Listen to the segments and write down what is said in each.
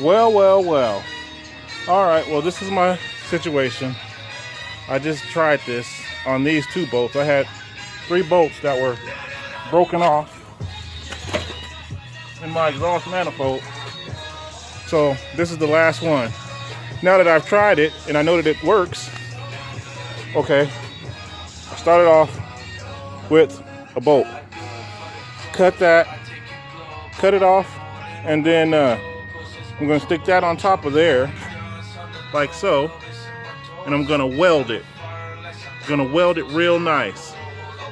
Well. All right, well, this is my situation. I just tried this on these two bolts. I had 3 bolts that were broken off in my exhaust manifold. So this is the last one. Now that I've tried it and I know that it works, okay, I started off with a bolt. Cut it off, and then I'm gonna stick that on top of there, like so, and I'm gonna weld it. I'm gonna weld it real nice.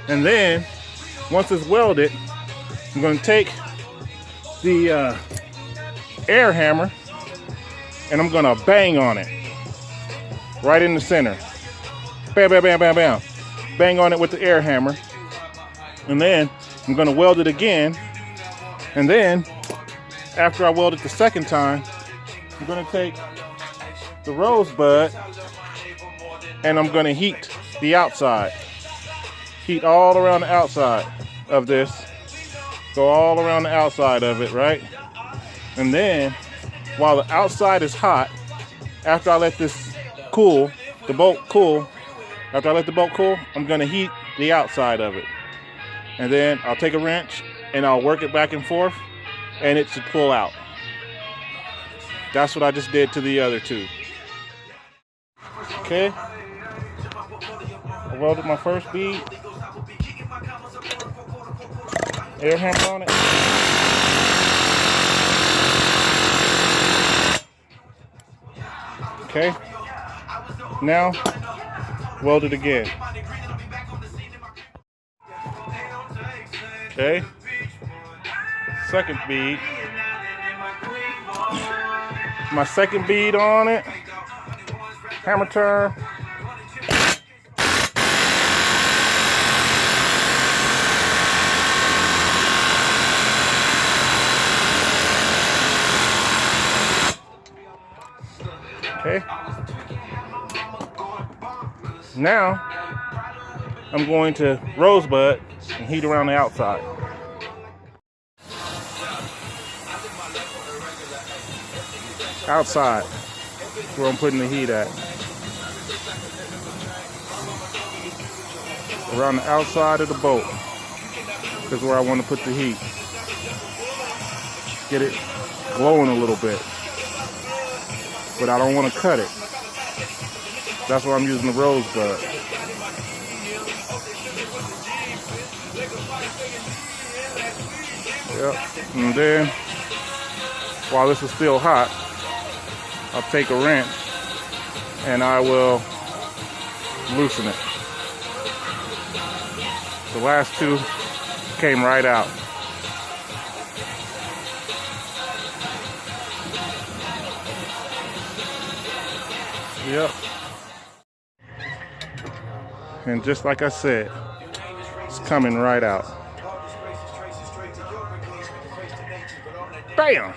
And then, once it's welded, I'm gonna take the air hammer and I'm gonna bang on it. Right in the center. Bam, bam, bam, bam, bam. Bang on it with the air hammer. And then I'm gonna weld it again. And then, after I weld it the second time, I'm gonna take the rosebud and I'm gonna heat the outside. Heat all around the outside of this. Go all around the outside of it, right? And then, while the outside is hot, after I let this cool, the bolt cool, after I let the bolt cool, I'm gonna heat the outside of it. And then I'll take a wrench and I'll work it back and forth and it should pull out. That's what I just did to the other two. Okay. I welded my first bead. Air hammer on it. Okay. Now, weld it again. Okay. Second bead. My second bead on it. Hammer turn. Okay. Now, I'm going to rosebud and heat around the outside. Outside, where I'm putting the heat at. Around the outside of the bolt is where I want to put the heat. Get it glowing a little bit. But I don't want to cut it. That's why I'm using the rosebud. Yep. And then, while this is still hot, I'll take a wrench and I will loosen it. The last two came right out. Yep. And just like I said, it's coming right out. Bam!